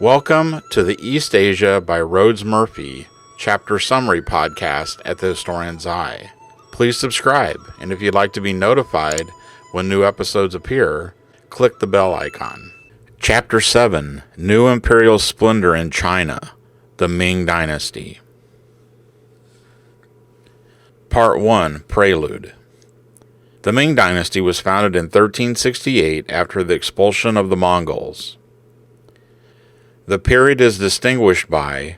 Welcome to the East Asia by Rhoads Murphey chapter summary podcast at the Historian's Eye. Please subscribe, and if you'd like to be notified when new episodes appear, click the bell icon. Chapter 7, New Imperial Splendor in China, the Ming Dynasty. Part 1, Prelude. The Ming Dynasty was founded in 1368 after the expulsion of the Mongols. The period is distinguished by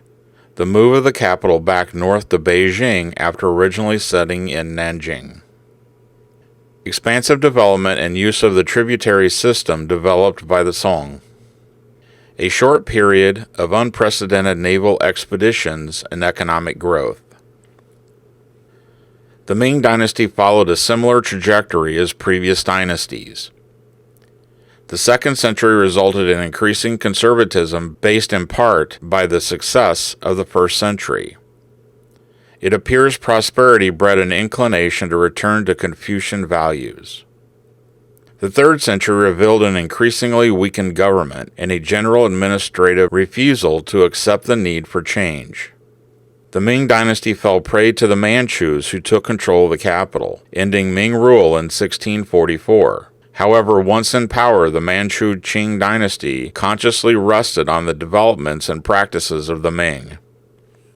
the move of the capital back north to Beijing after originally setting in Nanjing. Expansive development and use of the tributary system developed by the Song. A short period of unprecedented naval expeditions and economic growth. The Ming Dynasty followed a similar trajectory as previous dynasties. The second century resulted in increasing conservatism based in part by the success of the first century. It appears prosperity bred an inclination to return to Confucian values. The third century revealed an increasingly weakened government and a general administrative refusal to accept the need for change. The Ming Dynasty fell prey to the Manchus who took control of the capital, ending Ming rule in 1644. However, once in power, the Manchu-Qing dynasty consciously rested on the developments and practices of the Ming.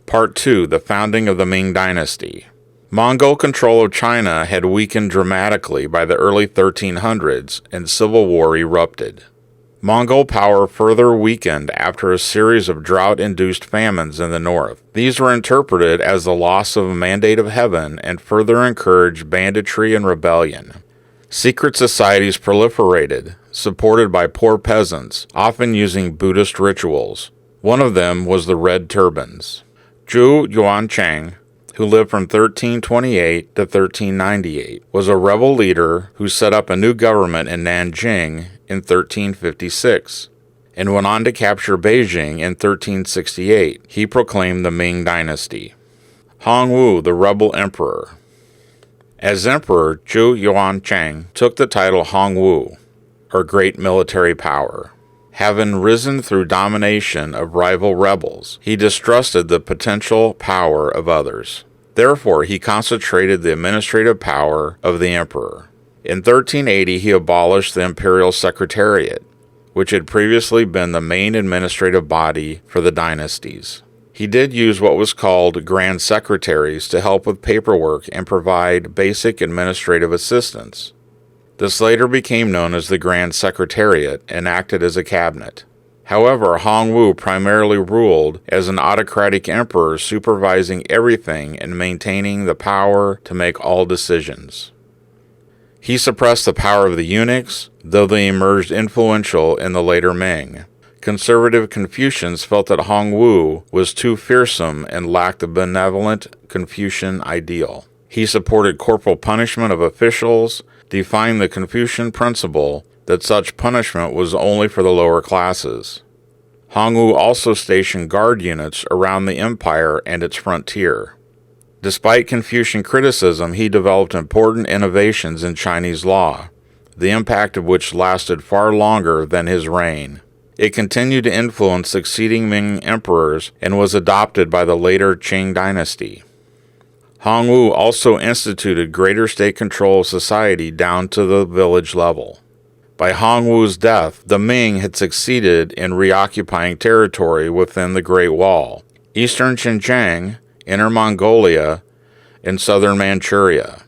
Part 2, the founding of the Ming Dynasty. Mongol control of China had weakened dramatically by the early 1300s, and civil war erupted. Mongol power further weakened after a series of drought-induced famines in the north. These were interpreted as the loss of a mandate of heaven and further encouraged banditry and rebellion. Secret societies proliferated, supported by poor peasants, often using Buddhist rituals. One of them was the Red Turbans. Zhu Yuancheng, who lived from 1328 to 1398, was a rebel leader who set up a new government in Nanjing in 1356, and went on to capture Beijing in 1368. He proclaimed the Ming Dynasty. Hongwu, the rebel emperor. As emperor, Zhu Yuancheng took the title Hongwu, or Great Military Power. Having risen through domination of rival rebels, he distrusted the potential power of others. Therefore, he concentrated the administrative power of the emperor. In 1380, he abolished the Imperial Secretariat, which had previously been the main administrative body for the dynasties. He did use what was called Grand Secretaries to help with paperwork and provide basic administrative assistance. This later became known as the Grand Secretariat and acted as a cabinet. However, Hongwu primarily ruled as an autocratic emperor supervising everything and maintaining the power to make all decisions. He suppressed the power of the eunuchs, though they emerged influential in the later Ming. Conservative Confucians felt that Hongwu was too fearsome and lacked the benevolent Confucian ideal. He supported corporal punishment of officials, defying the Confucian principle that such punishment was only for the lower classes. Hongwu also stationed guard units around the empire and its frontier. Despite Confucian criticism, he developed important innovations in Chinese law, the impact of which lasted far longer than his reign. It continued to influence succeeding Ming emperors and was adopted by the later Qing dynasty. Hongwu also instituted greater state control of society down to the village level. By Hongwu's death, the Ming had succeeded in reoccupying territory within the Great Wall, eastern Xinjiang, Inner Mongolia, and southern Manchuria.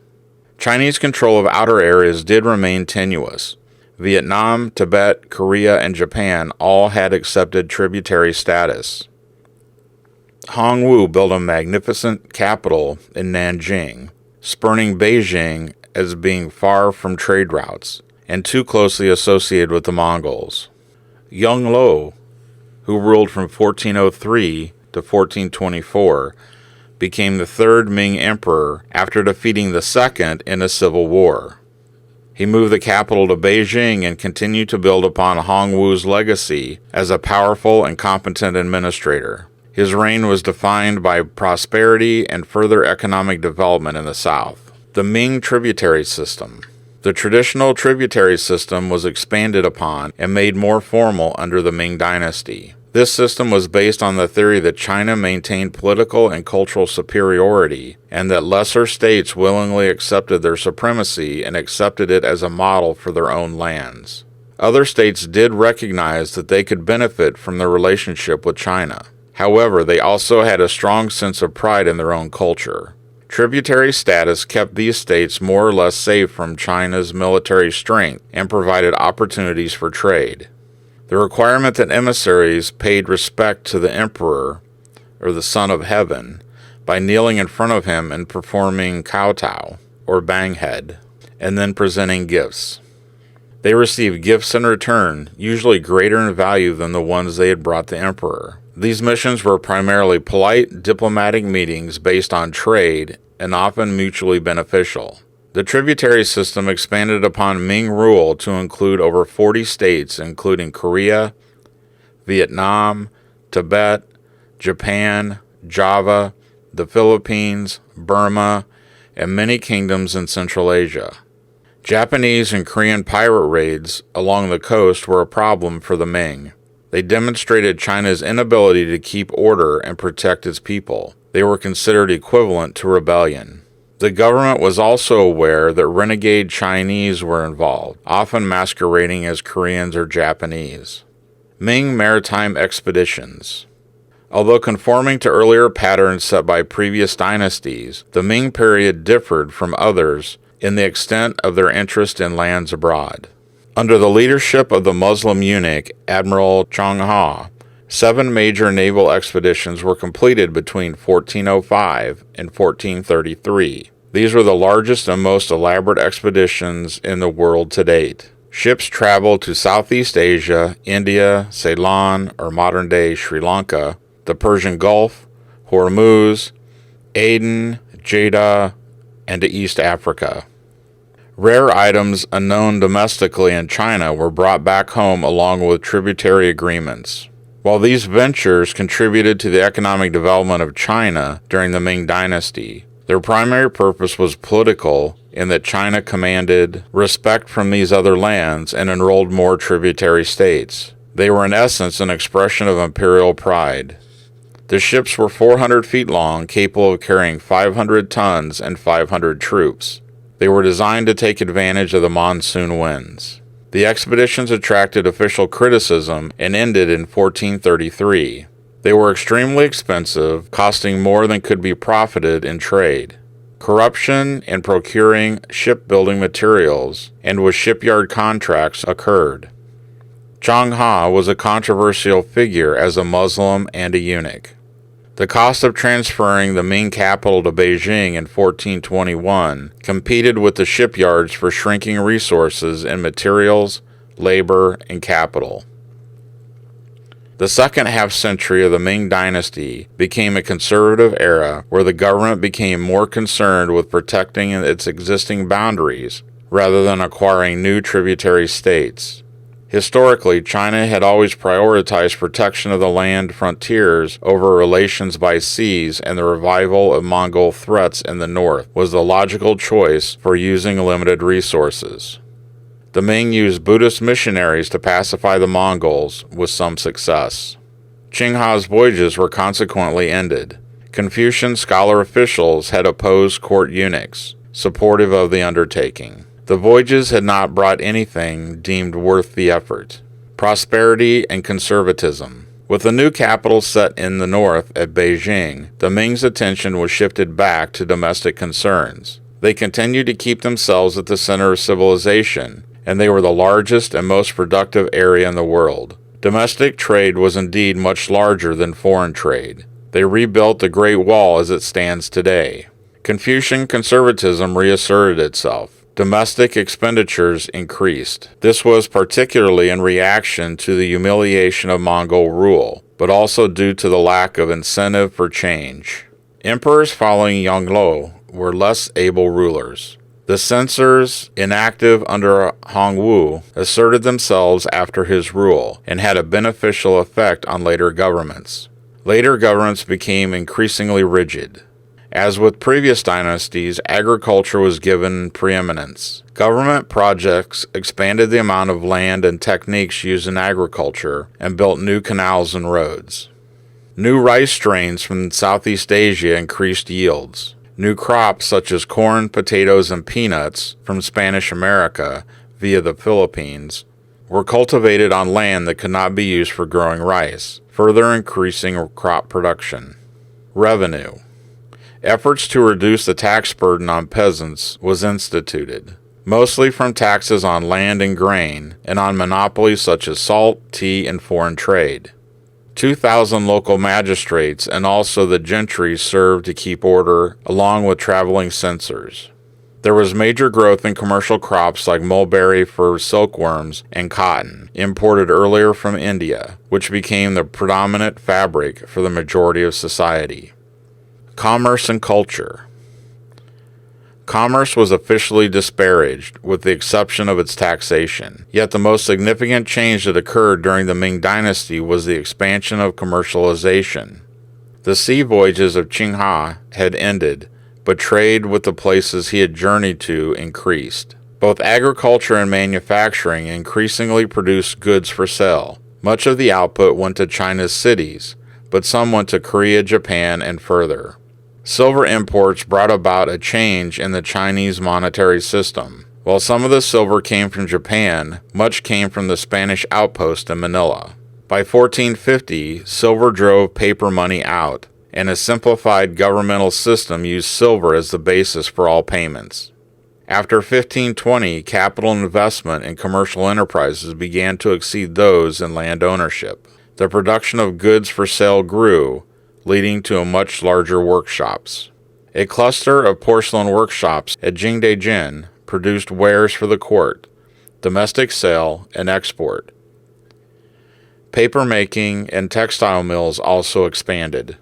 Chinese control of outer areas did remain tenuous. Vietnam, Tibet, Korea, and Japan all had accepted tributary status. Hongwu built a magnificent capital in Nanjing, spurning Beijing as being far from trade routes and too closely associated with the Mongols. Yongle, who ruled from 1403 to 1424, became the third Ming emperor after defeating the second in a civil war. He moved the capital to Beijing and continued to build upon Hongwu's legacy as a powerful and competent administrator. His reign was defined by prosperity and further economic development in the south. The Ming tributary system. The traditional tributary system was expanded upon and made more formal under the Ming Dynasty. This system was based on the theory that China maintained political and cultural superiority, and that lesser states willingly accepted their supremacy and accepted it as a model for their own lands. Other states did recognize that they could benefit from their relationship with China. However, they also had a strong sense of pride in their own culture. Tributary status kept these states more or less safe from China's military strength and provided opportunities for trade. The requirement that emissaries paid respect to the emperor, or the Son of Heaven, by kneeling in front of him and performing kowtow, or banghead, and then presenting gifts. They received gifts in return, usually greater in value than the ones they had brought the emperor. These missions were primarily polite, diplomatic meetings based on trade and often mutually beneficial. The tributary system expanded upon Ming rule to include over 40 states, including Korea, Vietnam, Tibet, Japan, Java, the Philippines, Burma, and many kingdoms in Central Asia. Japanese and Korean pirate raids along the coast were a problem for the Ming. They demonstrated China's inability to keep order and protect its people. They were considered equivalent to rebellion. The government was also aware that renegade Chinese were involved, often masquerading as Koreans or Japanese. Ming maritime expeditions. Although conforming to earlier patterns set by previous dynasties, the Ming period differed from others in the extent of their interest in lands abroad. Under the leadership of the Muslim eunuch Admiral Zhang Ha, 7 major naval expeditions were completed between 1405 and 1433. These were the largest and most elaborate expeditions in the world to date. Ships traveled to Southeast Asia, India, Ceylon, or modern-day Sri Lanka, the Persian Gulf, Hormuz, Aden, Jeddah, and to East Africa. Rare items unknown domestically in China were brought back home along with tributary agreements. While these ventures contributed to the economic development of China during the Ming Dynasty, their primary purpose was political in that China commanded respect from these other lands and enrolled more tributary states. They were in essence an expression of imperial pride. The ships were 400 feet long, capable of carrying 500 tons and 500 troops. They were designed to take advantage of the monsoon winds. The expeditions attracted official criticism and ended in 1433. They were extremely expensive, costing more than could be profited in trade. Corruption in procuring shipbuilding materials and with shipyard contracts occurred. Zhang Ha was a controversial figure as a Muslim and a eunuch. The cost of transferring the Ming capital to Beijing in 1421 competed with the shipyards for shrinking resources in materials, labor, and capital. The second half-century of the Ming Dynasty became a conservative era where the government became more concerned with protecting its existing boundaries rather than acquiring new tributary states. Historically, China had always prioritized protection of the land frontiers over relations by seas, and the revival of Mongol threats in the north was the logical choice for using limited resources. The Ming used Buddhist missionaries to pacify the Mongols, with some success. Qing Ha's voyages were consequently ended. Confucian scholar officials had opposed court eunuchs, supportive of the undertaking. The voyages had not brought anything deemed worth the effort. Prosperity and conservatism. With the new capital set in the north at Beijing, the Ming's attention was shifted back to domestic concerns. They continued to keep themselves at the center of civilization, and they were the largest and most productive area in the world. Domestic trade was indeed much larger than foreign trade. They rebuilt the Great Wall as it stands today. Confucian conservatism reasserted itself. Domestic expenditures increased. This was particularly in reaction to the humiliation of Mongol rule, but also due to the lack of incentive for change. Emperors following Yongle were less able rulers. The censors, inactive under Hongwu, asserted themselves after his rule and had a beneficial effect on later governments. Later governments became increasingly rigid. As with previous dynasties, agriculture was given preeminence. Government projects expanded the amount of land and techniques used in agriculture and built new canals and roads. New rice strains from Southeast Asia increased yields. New crops such as corn, potatoes, and peanuts from Spanish America via the Philippines were cultivated on land that could not be used for growing rice, further increasing crop production. Revenue. Efforts to reduce the tax burden on peasants was instituted, mostly from taxes on land and grain, and on monopolies such as salt, tea, and foreign trade. 2,000 local magistrates and also the gentry served to keep order, along with traveling censors. There was major growth in commercial crops like mulberry for silkworms and cotton, imported earlier from India, which became the predominant fabric for the majority of society. Commerce and culture. Commerce was officially disparaged, with the exception of its taxation. Yet the most significant change that occurred during the Ming Dynasty was the expansion of commercialization. The sea voyages of Qinghe had ended, but trade with the places he had journeyed to increased. Both agriculture and manufacturing increasingly produced goods for sale. Much of the output went to China's cities, but some went to Korea, Japan, and further. Silver imports brought about a change in the Chinese monetary system. While some of the silver came from Japan, much came from the Spanish outpost in Manila. By 1450, silver drove paper money out, and a simplified governmental system used silver as the basis for all payments. After 1520, capital investment in commercial enterprises began to exceed those in land ownership. The production of goods for sale grew, leading to much larger workshops. A cluster of porcelain workshops at Jingdejin produced wares for the court, domestic sale, and export. Paper making and textile mills also expanded.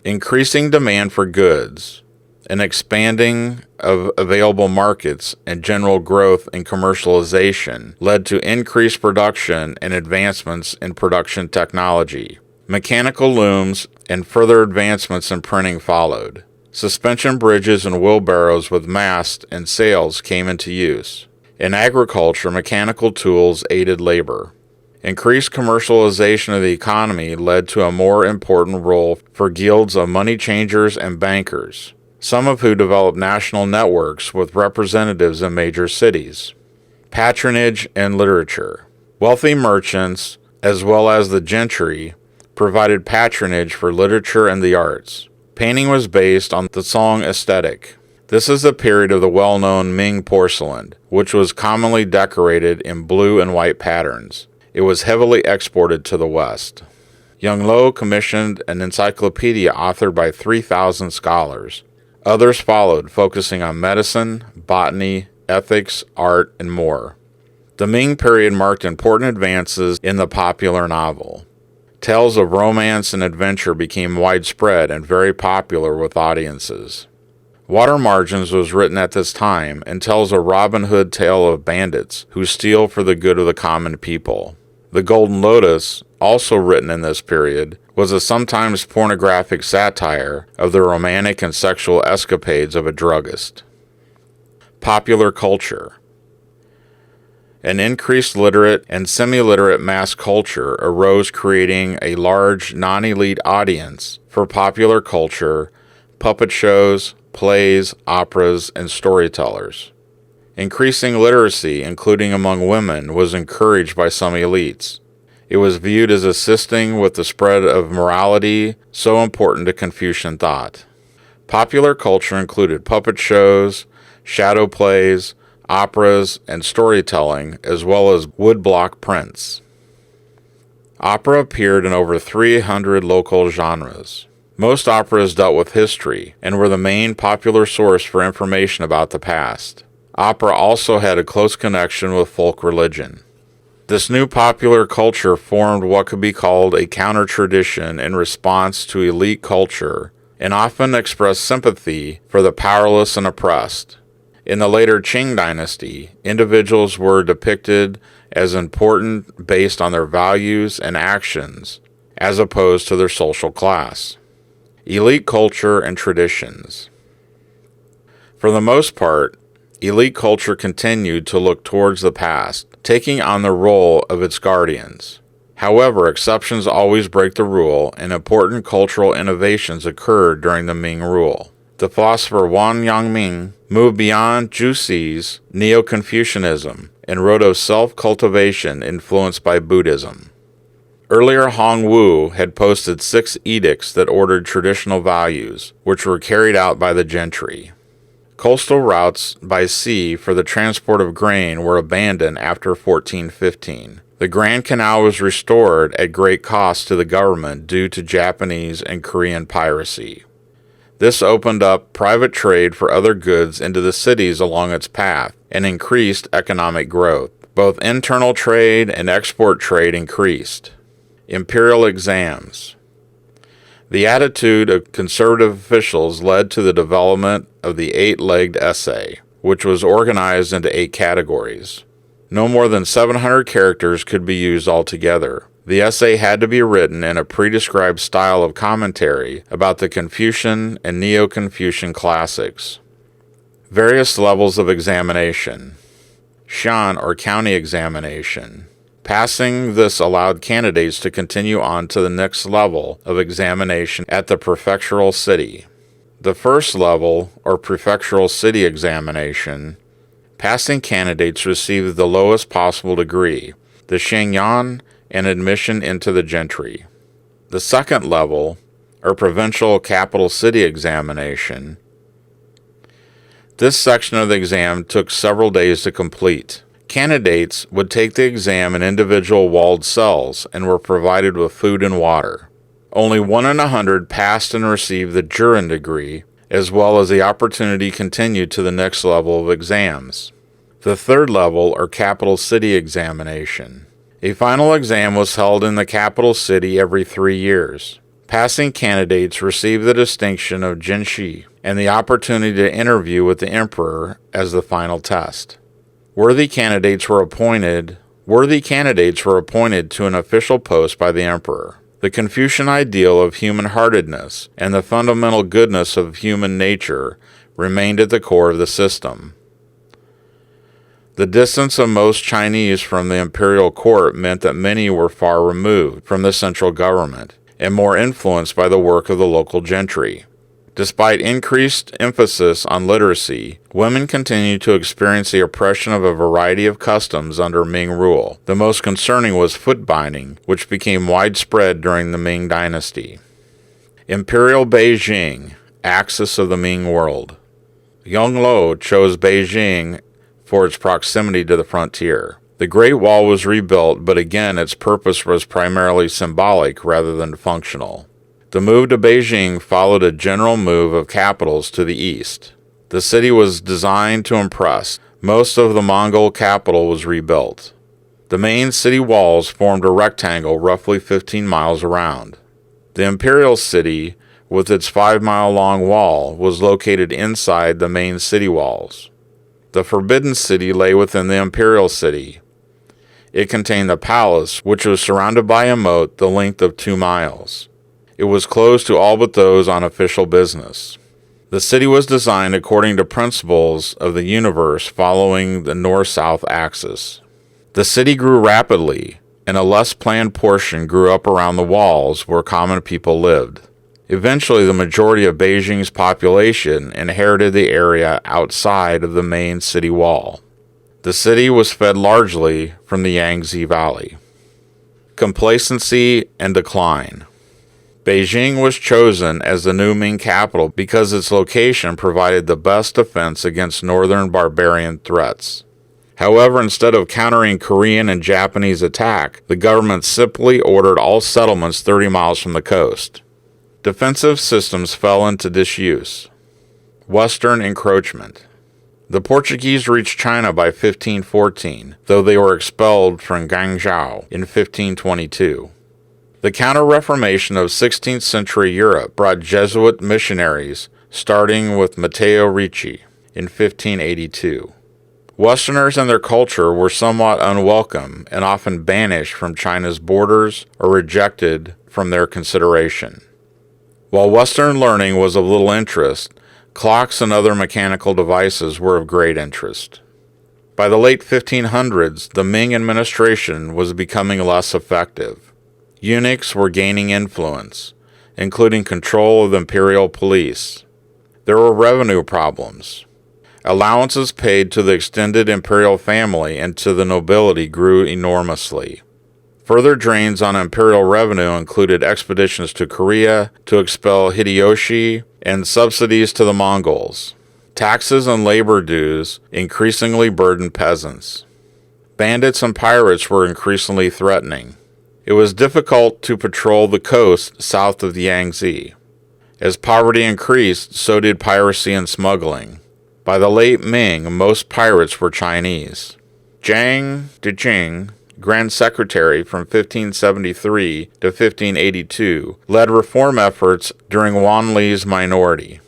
Increasing demand for goods, an expanding of available markets, and general growth in commercialization led to increased production and advancements in production technology. Mechanical looms and further advancements in printing followed. Suspension bridges and wheelbarrows with masts and sails came into use. In agriculture, mechanical tools aided labor. Increased commercialization of the economy led to a more important role for guilds of money changers and bankers, some of who developed national networks with representatives in major cities. Patronage and literature. Wealthy merchants, as well as the gentry, provided patronage for literature and the arts. Painting was based on the Song aesthetic. This is the period of the well-known Ming porcelain, which was commonly decorated in blue and white patterns. It was heavily exported to the West. Yung Lo commissioned an encyclopedia authored by 3,000 scholars. Others followed, focusing on medicine, botany, ethics, art, and more. The Ming period marked important advances in the popular novel. Tales of romance and adventure became widespread and very popular with audiences. Water Margins was written at this time and tells a Robin Hood tale of bandits who steal for the good of the common people. The Golden Lotus, also written in this period, was a sometimes pornographic satire of the romantic and sexual escapades of a druggist. Popular culture. An increased literate and semi-literate mass culture arose, creating a large non-elite audience for popular culture, puppet shows, plays, operas, and storytellers. Increasing literacy, including among women, was encouraged by some elites. It was viewed as assisting with the spread of morality so important to Confucian thought. Popular culture included puppet shows, shadow plays, operas, and storytelling, as well as woodblock prints. Opera appeared in over 300 local genres. Most operas dealt with history and were the main popular source for information about the past. Opera also had a close connection with folk religion. This new popular culture formed what could be called a counter-tradition in response to elite culture and often expressed sympathy for the powerless and oppressed. In the later Qing dynasty, individuals were depicted as important based on their values and actions, as opposed to their social class. Elite culture and traditions. For the most part, elite culture continued to look towards the past, taking on the role of its guardians. However, exceptions always break the rule, and important cultural innovations occurred during the Ming rule. The philosopher Wang Yangming moved beyond Zhuxi's Neo-Confucianism and wrote of self-cultivation influenced by Buddhism. Earlier, Hong Wu had posted 6 edicts that ordered traditional values, which were carried out by the gentry. Coastal routes by sea for the transport of grain were abandoned after 1415. The Grand Canal was restored at great cost to the government due to Japanese and Korean piracy. This opened up private trade for other goods into the cities along its path and increased economic growth. Both internal trade and export trade increased. Imperial exams. The attitude of conservative officials led to the development of the 8-legged essay, which was organized into 8 categories. No more than 700 characters could be used altogether. The essay had to be written in a pre-described style of commentary about the Confucian and Neo-Confucian classics. Various levels of examination. Shan, or county examination. Passing this allowed candidates to continue on to the next level of examination at the prefectural city. The first level, or prefectural city examination, passing candidates received the lowest possible degree, the Shengyan, and admission into the gentry. The second level, or provincial capital city examination, this section of the exam took several days to complete. Candidates would take the exam in individual walled cells and were provided with food and water. Only 1 in 100 passed and received the Jurin degree, as well as the opportunity continued to the next level of exams. The third level, or capital city examination. A final exam was held in the capital city every 3 years. Passing candidates received the distinction of Jinshi and the opportunity to interview with the emperor as the final test. Worthy candidates were appointed to an official post by the emperor. The Confucian ideal of human-heartedness and the fundamental goodness of human nature remained at the core of the system. The distance of most Chinese from the imperial court meant that many were far removed from the central government and more influenced by the work of the local gentry. Despite increased emphasis on literacy, women continued to experience the oppression of a variety of customs under Ming rule. The most concerning was foot binding, which became widespread during the Ming Dynasty. Imperial Beijing, axis of the Ming world. Yonglou chose Beijing for its proximity to the frontier. The Great Wall was rebuilt, but again its purpose was primarily symbolic rather than functional. The move to Beijing followed a general move of capitals to the east. The city was designed to impress. Most of the Mongol capital was rebuilt. The main city walls formed a rectangle roughly 15 miles around. The Imperial city, with its 5-mile-long wall, was located inside the main city walls. The Forbidden City lay within the Imperial City. It contained the palace, which was surrounded by a moat the length of 2 miles. It was closed to all but those on official business. The city was designed according to principles of the universe following the north-south axis. The city grew rapidly, and a less planned portion grew up around the walls where common people lived. Eventually, the majority of Beijing's population inherited the area outside of the main city wall. The city was fed largely from the Yangtze Valley. Complacency and decline. Beijing was chosen as the new Ming capital because its location provided the best defense against northern barbarian threats. However, instead of countering Korean and Japanese attack, the government simply ordered all settlements 30 miles from the coast. Defensive systems fell into disuse. Western encroachment. The Portuguese reached China by 1514, though they were expelled from Guangzhou in 1522. The Counter-Reformation of 16th century Europe brought Jesuit missionaries, starting with Matteo Ricci in 1582. Westerners and their culture were somewhat unwelcome and often banished from China's borders or rejected from their consideration. While Western learning was of little interest, Clocks and other mechanical devices were of great interest. By the late 1500s, the Ming administration was becoming less effective. Eunuchs were gaining influence, including control of the imperial police. There were revenue problems. Allowances paid to the extended imperial family and to the nobility grew enormously. Further drains on imperial revenue included expeditions to Korea to expel Hideyoshi and subsidies to the Mongols. Taxes and labor dues increasingly burdened peasants. Bandits and pirates were increasingly threatening. It was difficult to patrol the coast south of the Yangtze. As poverty increased, so did piracy and smuggling. By the late Ming, most pirates were Chinese. Zhang Dejing, Grand Secretary from 1573 to 1582, led reform efforts during Wan Li's minority.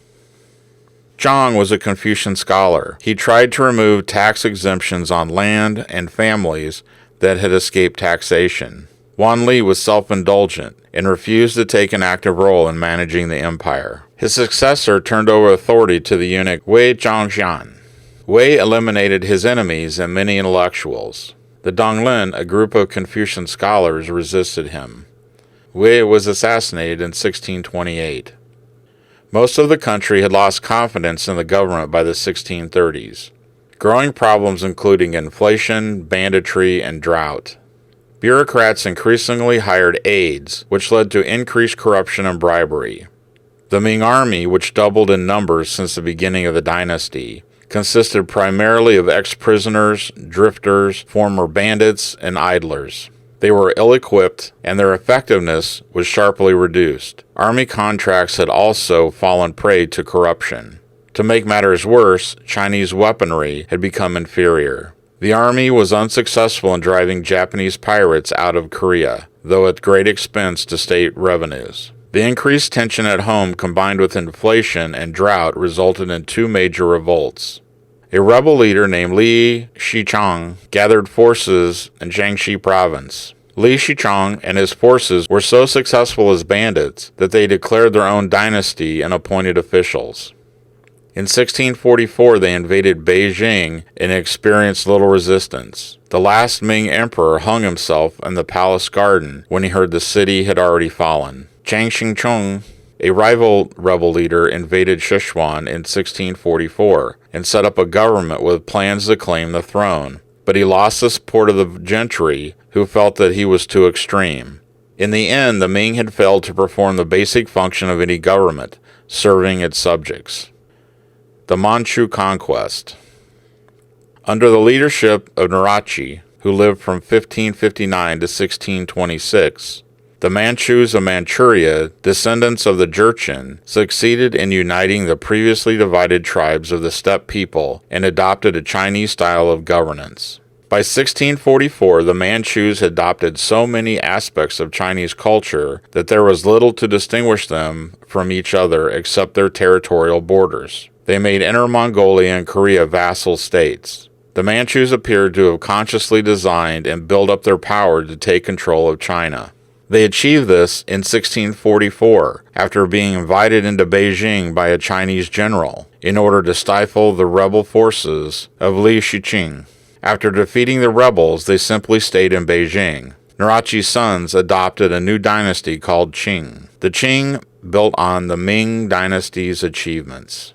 Zhang was a Confucian scholar. He tried to remove tax exemptions on land and families that had escaped taxation. Wan Li was self-indulgent and refused to take an active role in managing the empire. His successor turned over authority to the eunuch Wei Zhongxian. Wei eliminated his enemies and many intellectuals. The Donglin, a group of Confucian scholars, resisted him. Wei was assassinated in 1628. Most of the country had lost confidence in the government by the 1630s. Growing problems including inflation, banditry, and drought. Bureaucrats increasingly hired aides, which led to increased corruption and bribery. The Ming army, which doubled in numbers since the beginning of the dynasty, consisted primarily of ex-prisoners, drifters, former bandits, and idlers. They were ill-equipped, and their effectiveness was sharply reduced. Army contracts had also fallen prey to corruption. To make matters worse, Chinese weaponry had become inferior. The army was unsuccessful in driving Japanese pirates out of Korea, though at great expense to state revenues. The increased tension at home combined with inflation and drought resulted in two major revolts. A rebel leader named Li Shichang gathered forces in Jiangxi province. Li Shichang and his forces were so successful as bandits that they declared their own dynasty and appointed officials. In 1644, they invaded Beijing and experienced little resistance. The last Ming emperor hung himself in the palace garden when he heard the city had already fallen. Chiang Shih-chung, a rival rebel leader, invaded Sichuan in 1644 and set up a government with plans to claim the throne, but he lost the support of the gentry who felt that he was too extreme. In the end, the Ming had failed to perform the basic function of any government, serving its subjects. The Manchu Conquest. Under the leadership of Narachi, who lived from 1559 to 1626, the Manchus of Manchuria, descendants of the Jurchen, succeeded in uniting the previously divided tribes of the steppe people and adopted a Chinese style of governance. By 1644, the Manchus had adopted so many aspects of Chinese culture that there was little to distinguish them from each other except their territorial borders. They made Inner Mongolia and Korea vassal states. The Manchus appeared to have consciously designed and built up their power to take control of China. They achieved this in 1644, after being invited into Beijing by a Chinese general, in order to stifle the rebel forces of Li Shiqing. After defeating the rebels, they simply stayed in Beijing. Narachi's sons adopted a new dynasty called Qing. The Qing built on the Ming dynasty's achievements.